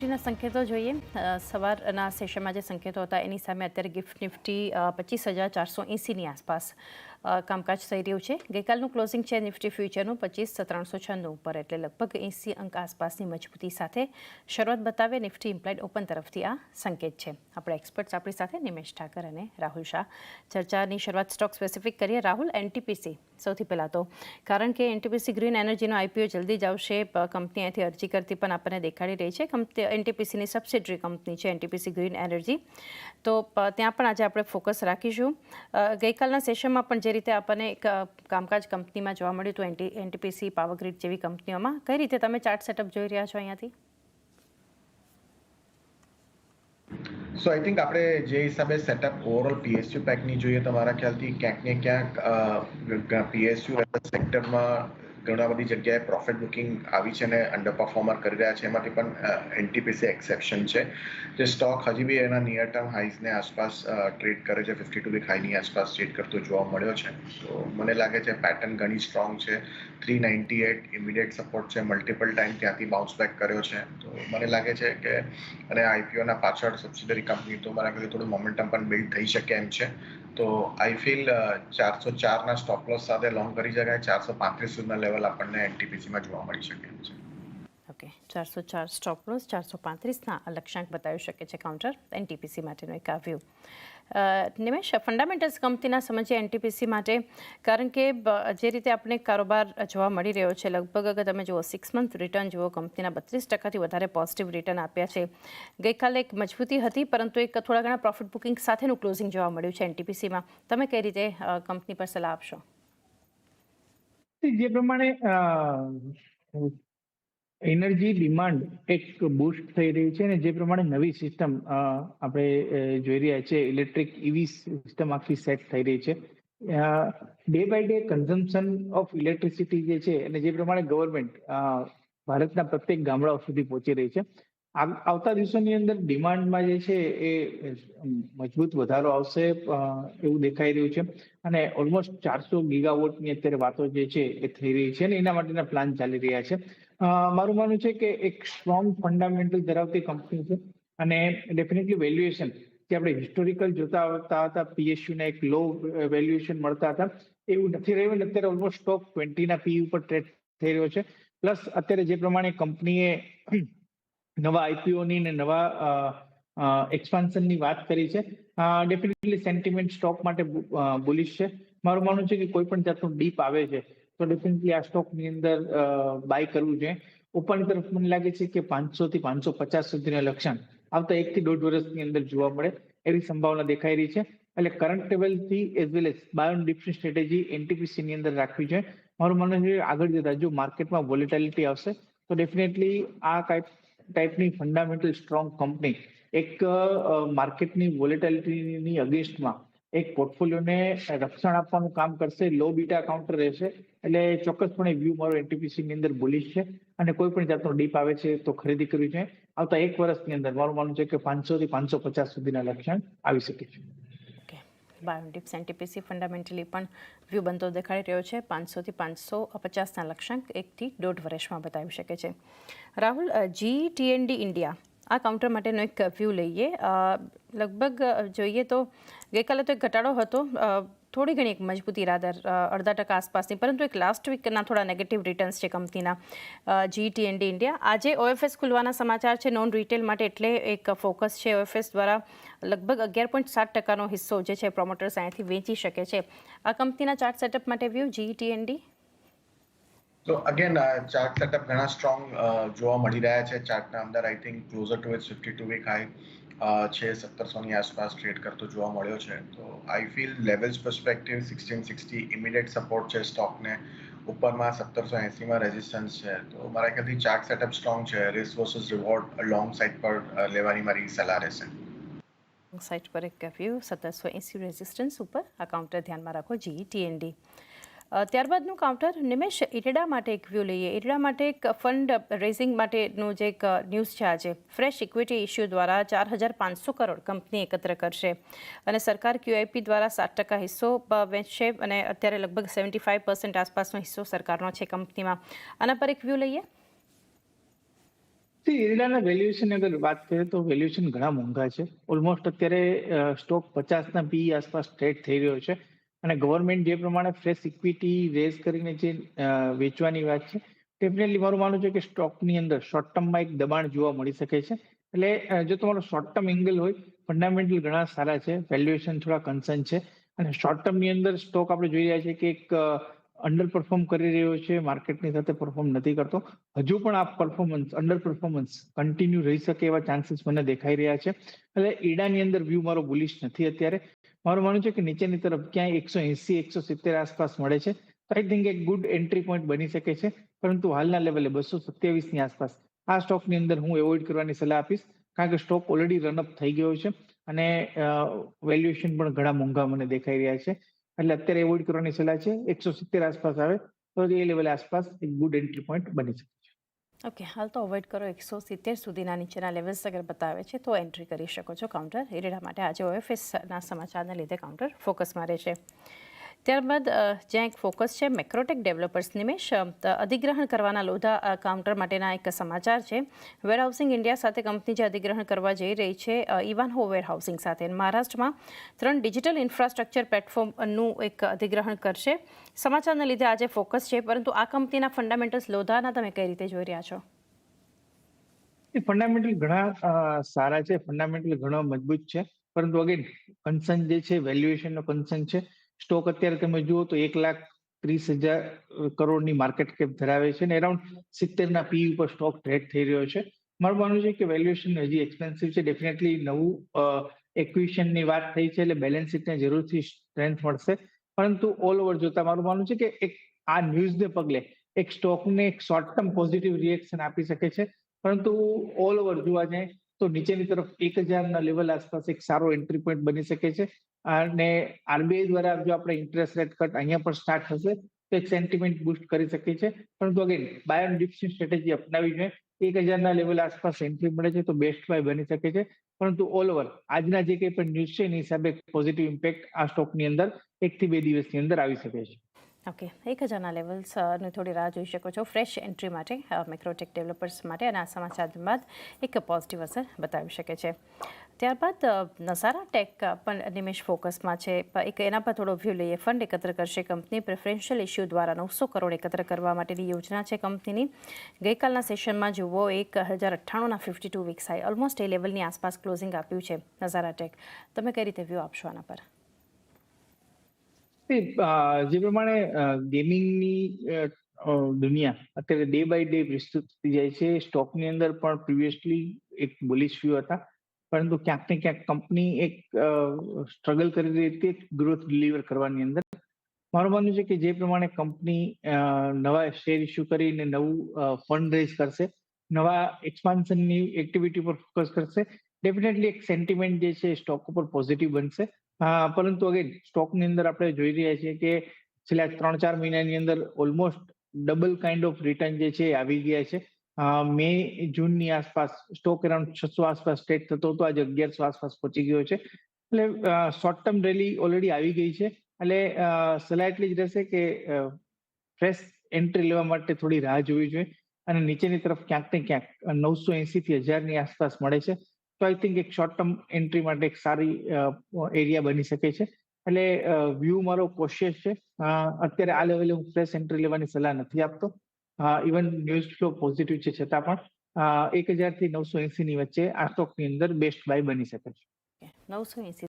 ના સંકેતો જોઈએ સવારના સેશનમાં જે સંકેતો હતા એની સામે અત્યારે ગિફ્ટ નિફ્ટી 25,480ની આસપાસ કામકાજ થઈ રહ્યું છે. ગઈકાલનું ક્લોઝિંગ છે નિફ્ટી ફ્યુચરનું 25,396 ઉપર, એટલે લગભગ 80 અંક આસપાસની મજબૂતી સાથે શરૂઆત બતાવે નિફ્ટી ઇમ્પ્લાઇડ ઓપન તરફથી આ સંકેત છે. આપણે એક્સપર્ટ્સ આપણી સાથે નિમેશ ઠાકર અને રાહુલ શાહ. ચર્ચાની શરૂઆત સ્ટોક સ્પેસિફિક કરીએ. રાહુલ, એનટીપીસી સૌથી પહેલાં તો, કારણ કે એનટીપીસી ગ્રીન એનર્જીનો આઈપીઓ જલ્દી જ આવશે, કંપની અહીંથી અરજી કરતી પણ આપણને દેખાડી રહી છે. એનટીપીસીની સબસિડરી કંપની છે એનટીપીસી ગ્રીન એનર્જી, તો ત્યાં પણ આજે આપણે ફોકસ રાખીશું. ગઈકાલના સેશનમાં પણ જે રીતે આપણને એક કામકાજ કંપનીમાં જોવા મળ્યું હતું, એનટીપીસી, પાવરગ્રીડ જેવી કંપનીઓમાં, કઈ રીતે તમે ચાર્ટ સેટઅપ જોઈ રહ્યા છો અહીંયાથી? સો આઈ થિંક આપણે જે હિસાબે સેટઅપ ઓવરઓલ પીએસયુ પેકની જોઈએ તો મારા ખ્યાલથી ક્યાંક ને ક્યાંક પીએસયુ સેક્ટરમાં ઘણા બધી જગ્યાએ પ્રોફિટ બુકિંગ આવી છે અને અંડર પરફોર્મર કરી રહ્યા છે. એમાંથી પણ એનટીપીસી એક્સેપ્શન છે. જે સ્ટોક હજી બી એના નિયર ટર્મ હાઈઝને આસપાસ ટ્રેડ કરે છે, 52 વીક હાઈની આસપાસ ટ્રેડ કરતો જોવા મળ્યો છે. તો મને લાગે છે પેટર્ન ઘણી સ્ટ્રોંગ છે. 398 ઇમિડિયેટ સપોર્ટ છે, મલ્ટિપલ ટાઈમ ત્યાંથી બાઉન્સ બેક કર્યો છે. તો મને લાગે છે કે અને આઈપીઓના પાછળ સબસિડરી કંપની, તો મારા ખ્યાલથી થોડું મોમેન્ટમ પણ બિલ્ડ થઈ શકે એમ છે. તો આઈ ફીલ 404ના સ્ટોપ લોસ સાથે લોંગ કરી શકાય. 435 સુધીના લેવલ આપણને એનટીપીસીમાં જોવા મળી શકે એમ છે. ઓકે, 404 સ્ટોપ લોસ, 435ના લક્ષ્યાંક બતાવી શકે છે કાઉન્ટર એનટીપીસી માટેનો એક આ વ્યૂ. નિમેશ, ફંડામેન્ટલ્સ કંપનીના સમજીએ એનટીપીસી માટે, કારણ કે જે રીતે આપણે કારોબાર જોવા મળી રહ્યો છે, લગભગ અગર તમે જુઓ 6 મંથ રિટર્ન જુઓ, કંપનીના 32%થી વધારે પોઝિટિવ રિટર્ન આપ્યા છે. ગઈકાલે એક મજબૂતી હતી, પરંતુ એક થોડા ઘણા પ્રોફિટ બુકિંગ સાથેનું ક્લોઝિંગ જોવા મળ્યું છે એનટીપીસીમાં. તમે કઈ રીતે કંપની પર સલાહ આપશો? જે પ્રમાણે એનર્જી ડિમાન્ડ એક બૂસ્ટ થઈ રહી છે અને જે પ્રમાણે નવી સિસ્ટમ આપણે જોઈ રહ્યા છીએ, ઇલેક્ટ્રિક ઈવી સિસ્ટમ આખી સેટ થઈ રહી છે. Day by day consumption of electricity જે છે અને જે પ્રમાણે ગવર્મેન્ટ ભારતના પ્રત્યેક ગામડાઓ સુધી પહોંચી રહી છે, આવતા દિવસોની અંદર ડિમાન્ડમાં જે છે એ મજબૂત વધારો આવશે એવું દેખાઈ રહ્યું છે. અને ઓલમોસ્ટ 400 ગીગાવોટની અત્યારે વાતો જે છે એ થઈ રહી છે અને એના માટેના પ્લાન ચાલી રહ્યા છે. મારું માનવું છે કે એક સ્ટ્રોંગ ફંડામેન્ટલ ધરાવતી કંપની છે અને ડેફિનેટલી વેલ્યુએશન જે આપણે હિસ્ટોરિકલ જોતા આવતા હતા, પીએસયુના એક લો વેલ્યુએશન મળતા હતા, એવું નથી રહ્યું. અત્યારે ઓલમોસ્ટ સ્ટોક 20ના પી ઉપર ટ્રેડ થઈ રહ્યો છે. પ્લસ અત્યારે જે પ્રમાણે કંપનીએ નવા આઈપીઓની ને નવા એક્સપાન્શનની વાત કરી છે, ડેફિનેટલી સેન્ટિમેન્ટ સ્ટોક માટે બુલિશ છે. મારું માનવું છે કે કોઈ પણ જાતનું ડીપ આવે છે તો ડેફિનેટલી આ સ્ટોકની અંદર બાય કરવું જોઈએ. ઉપરની તરફ મને લાગે છે કે 500 થી 550 સુધીના લક્ષ્યાંક આવતા 1 થી 1.5 વર્ષની અંદર જોવા મળે એવી સંભાવના દેખાઈ રહી છે. એટલે કરંટ લેવલથી as well as buy on ડિપ્સની સ્ટ્રેટેજી એનટીપીસીની અંદર રાખવી જોઈએ. મારું માનવું છે આગળ જતા જો માર્કેટમાં વોલેટિલિટી આવશે તો ડેફિનેટલી આ ટાઈપની ફંડામેન્ટલ સ્ટ્રોંગ કંપની એક માર્કેટની વોલેટિલિટીની અગેન્સ્ટમાં એક પોર્ટફોલિયોને રક્ષણ આપવાનું કામ કરશે. લો બીટા કાઉન્ટર રહેશે. એટલે ચોક્કસપણે વ્યૂ મારો એનટીપીસીની અંદર બુલિશ છે અને કોઈ પણ જાતનો ડીપ આવે છે તો ખરીદી કરવી છે. આવતા 1 વર્ષની અંદર મારું માનવું છે કે 500 થી 550 સુધીના લક્ષ્યાંક આવી શકે છે. ઓકે, બાયોડિપ્સ એનટીપીસી ફંડામેન્ટલી પણ વ્યૂ બનતો દેખાડી રહ્યો છે. 500 થી 550ના લક્ષ્યાંક 1 થી 1.5 વર્ષમાં બતાવી શકે છે. રાહુલ, જીટીએનડી ઇન્ડિયા, આ કાઉન્ટર માટેનો એક વ્યૂ લઈએ. લગભગ જોઈએ તો ગઈકાલે તો એક ઘટાડો હતો, થોડી ઘણી એક મજબૂતી રાદર 0.5% આસપાસની, પરંતુ એક લાસ્ટ વીકના થોડા નેગેટિવ રિટર્ન્સ છે કંપનીના. જીટીએનડી ઇન્ડિયા, આજે ઓએફએસ ખુલવાના સમાચાર છે નોન રિટેલ માટે, એટલે એક ફોકસ છે. ઓએફએસ દ્વારા લગભગ 11.7%નો હિસ્સો જે છે પ્રોમોટર્સ અહીંયાથી વેચી શકે છે. આ કંપનીના ચાર્ટ સેટઅપ માટે વ્યૂ જીટીએનડી? તો અગેન ચાર્ટ સેટઅપ ઘણા સ્ટ્રોંગ જોવા મળી રહ્યા છે. ચાર્ટના અંદર I think closer to its 52 week high છે, 1700ની આસપાસ ટ્રેડ કરતો જોવા મળ્યો છે. તો I feel levels perspective 1660 immediate support છે સ્ટોકને, ઉપરમાં 1780માં રેઝિસ્ટન્સ છે. તો મારા ખ્યાલથી ચાર્ટ સેટઅપ સ્ટ્રોંગ છે. Risk versus reward long side પર લેવાની મારી સલાહ રહેશે. સાઇટ પર એક વ્યૂ 1780 રેઝિસ્ટન્સ ઉપર, આ કાઉન્ટર ધ્યાનમાં રાખો જીટીએનડી. ત્યારબાદનું કાઉન્ટર નિમેશ, ઇરડા માટે એક વ્યૂ લઈએ. ઇરડા માટે એક ફંડ રેઝિંગ માટેનું જે એક ન્યૂઝ છે આજે, ફ્રેશ ઇક્વિટી ઇસ્યુ દ્વારા 4,500 કરોડ કંપની એકત્ર કરશે અને સરકાર ક્યુઆઈપી દ્વારા 7% હિસ્સો વેચશે અને અત્યારે લગભગ 75% આસપાસનો હિસ્સો સરકારનો છે કંપનીમાં. આના પર એક વ્યૂ લઈએ. ઈરડાના વેલ્યુએશન અગર વાત કરીએ તો વેલ્યુએશન ઘણા મોંઘા છે. ઓલમોસ્ટ અત્યારે સ્ટોક 50ના પીઈ આસપાસ ટ્રેડ થઈ રહ્યો છે અને ગવર્મેન્ટ જે પ્રમાણે ફ્રેશ ઇક્વિટી રેઝ કરીને જે વેચવાની વાત છે, ડેફિનેટલી મારું માનવું છે કે સ્ટોકની અંદર શોર્ટ ટર્મમાં એક દબાણ જોવા મળી શકે છે. એટલે જો તમારો શોર્ટ ટર્મ એંગલ હોય, ફંડામેન્ટલ ઘણા સારા છે, વેલ્યુએશન થોડા કન્સર્ન છે અને શોર્ટ ટર્મની અંદર સ્ટોક આપણે જોઈ રહ્યા છીએ કે એક અંડર પરફોર્મ કરી રહ્યો છે, માર્કેટની સાથે પરફોર્મ નથી કરતો. હજુ પણ આ અંડર પરફોર્મન્સ કન્ટિન્યુ રહી શકે એવા ચાન્સીસ મને દેખાઈ રહ્યા છે. એટલે ઈડાની અંદર વ્યૂ મારો બુલિશ નથી અત્યારે. મારું માનવું છે કે નીચેની તરફ ક્યાંય 180 170 આસપાસ મળે છે તો આઈ થિંક એક ગુડ એન્ટ્રી પોઈન્ટ બની શકે છે. પરંતુ હાલના લેવલે 227ની આસપાસ આ સ્ટોકની અંદર હું એવોઇડ કરવાની સલાહ આપીશ, કારણ કે સ્ટોક ઓલરેડી રનઅપ થઈ ગયો છે અને વેલ્યુએશન પણ ઘણા મોંઘા મને દેખાઈ રહ્યા છે. એટલે અત્યારે એવોઇડ કરવાની સલાહ છે. 170 આસપાસ આવે તો એ લેવલ આસપાસ એક ગુડ એન્ટ્રી પોઈન્ટ બની શકે છે. ઓકે, હાલ તો અવોઇડ કરો. 170 સુધીના નીચેના લેવલ્સ અગર બતાવે છે તો એન્ટ્રી કરી શકો છો કાઉન્ટર ઈરડા માટે. આજે ઓએફએસના સમાચારને લીધે કાઉન્ટર ફોકસમાં રહે છે. ત્યારબાદ જ્યાં એક ફોકસ છે મેક્રોટેક ડેવલપર્સ. નિમેશ, અધિગ્રહણ કરવાના લોધા કાઉન્ટર માટેના એક સમાચાર છે. વેરહાઉસિંગ ઇન્ડિયા સાથે કંપની જે અધિગ્રહણ કરવા જઈ રહી છે ઇવાન્હો વેરહાઉસિંગ સાથે, મહારાષ્ટ્રમાં 3 ડિજિટલ ઇન્ફ્રાસ્ટ્રક્ચર પ્લેટફોર્મનું એક અધિગ્રહણ કરશે. સમાચારને લીધે આજે ફોકસ છે, પરંતુ આ કંપનીના ફંડામેન્ટલ્સ લોધાના તમે કઈ રીતે જોઈ રહ્યા છો? ફંડામેન્ટલ ઘણા સારા છે, ફંડામેન્ટલ ઘણો મજબૂત છે, પરંતુ અગેન કન્સર્ન જે છે વેલ્યુએશનનો કન્સર્ન છે. સ્ટોક અત્યારે તમે જુઓ તો 1,30,000 કરોડની માર્કેટ કેપ ધરાવે છે અને અરાઉન્ડ 70ના પી ઉપર સ્ટોક ટ્રેડ થઈ રહ્યો છે. મારું માનવું છે કે વેલ્યુએશન હજી એક્સપેન્સિવ છે. ડેફિનેટલી નવું એક્વિઝિશનની વાત થઈ છે એટલે બેલેન્સ શીટને જરૂરથી સ્ટ્રેન્થ મળશે. પરંતુ ઓલ ઓવર જોતા મારું માનવું છે કે એક આ ન્યૂઝને પગલે એક સ્ટોકને એક શોર્ટ ટર્મ પોઝિટિવ રિએક્શન આપી શકે છે. પરંતુ ઓલ ઓવર જોવા જાય તો નીચેની તરફ 1,000ના લેવલ આસપાસ એક સારો એન્ટ્રી પોઈન્ટ બની શકે છે અને આરબીઆઈ દ્વારા જો આપણે ઇન્ટરેસ્ટ રેટ કટ અહીંયા પર સ્ટાર્ટ થશે તો એક સેન્ટિમેન્ટ બૂસ્ટ કરી શકે છે. પરંતુ અગેન બાય ઓન ડિપ્સની સ્ટ્રેટેજી અપનાવી જોઈએ. 1,000ના લેવલ આસપાસ એન્ટ્રી મળે છે તો બેસ્ટ બાય બની શકે છે. પરંતુ ઓલ ઓવર આજના જે કંઈ પણ ન્યૂઝ છે એની હિસાબે પોઝિટિવ ઇમ્પેક્ટ આ સ્ટોકની અંદર 1 થી 2 દિવસની અંદર આવી શકે છે. ઓકે, 1,000ના લેવલ્સની થોડી રાહ જોઈ શકો છો ફ્રેશ એન્ટ્રી માટે મેક્રોટેક ડેવલપર્સ માટે, અને આ સમાચાર બાદ એક પોઝિટિવ અસર બતાવી શકે છે. ત્યારબાદ નઝારા ટેક પણ નિમેશ ફોકસમાં છે. એક એના પર થોડો વ્યૂ લઈએ. ફંડ એકત્ર કરશે કંપની. પ્રેફરન્શિયલ ઇસ્યુ દ્વારા 900 કરોડ એકત્ર કરવા માટેની યોજના છે કંપનીની. ગઈકાલના સેશનમાં જુઓ 1,098ના 52 વીક્સ હાઈ, ઓલમોસ્ટ એ લેવલની આસપાસ ક્લોઝિંગ આપ્યું છે નઝારા ટેક. તમે કઈ રીતે વ્યૂ આપશો આના પર? જે પ્રમાણે ગેમિંગની દુનિયા અત્યારે ડે બાય ડે વિસ્તૃત થઈ જાય છે, સ્ટોકની અંદર પણ પ્રિવિયસલી એક બુલિશ વ્યૂ હતા, પરંતુ ક્યાંક ને ક્યાંક કંપની એક સ્ટ્રગલ કરી રહી હતી ગ્રોથ ડિલિવર કરવાની અંદર. મારું માનવું છે કે જે પ્રમાણે કંપની નવા શેર ઇસ્યુ કરીને નવું ફંડ રેઝ કરશે, નવા એક્સપાન્શનની એક્ટિવિટી પર ફોકસ કરશે, ડેફિનેટલી એક સેન્ટિમેન્ટ જે છે સ્ટોક ઉપર પોઝિટિવ બનશે. પરંતુ અગેન સ્ટોકની અંદર આપણે જોઈ રહ્યા છીએ કે છેલ્લા 3-4 મહિનાની અંદર almost double kind of return જે છે આવી ગયા છે. મે જૂનની આસપાસ સ્ટોક અરાઉન્ડ 600 આસપાસ ટ્રેડ થતો હતો, આજે 1100 આસપાસ પહોંચી ગયો છે. એટલે શોર્ટ ટર્મ રેલી ઓલરેડી આવી ગઈ છે. એટલે સલાહ એટલી જ રહેશે કે ફ્રેશ એન્ટ્રી લેવા માટે થોડી રાહ જોવી જોઈએ અને નીચેની તરફ ક્યાંક ને ક્યાંક 980 થી 1000ની આસપાસ મળે છે તો આઈ થિંક એક શોર્ટ ટર્મ એન્ટ્રી માટે એક સારી એરિયા બની શકે છે. એટલે વ્યૂ મારો કોશિયસ છે. અત્યારે આ લેવલે હું ફ્રેશ એન્ટ્રી લેવાની સલાહ નથી આપતો. ઇવન ન્યૂઝ ફ્લો પોઝિટિવ છે છતાં પણ 1,000 થી 980ની વચ્ચે આ સ્ટોકની અંદર બેસ્ટ બાય બની શકે છે. 980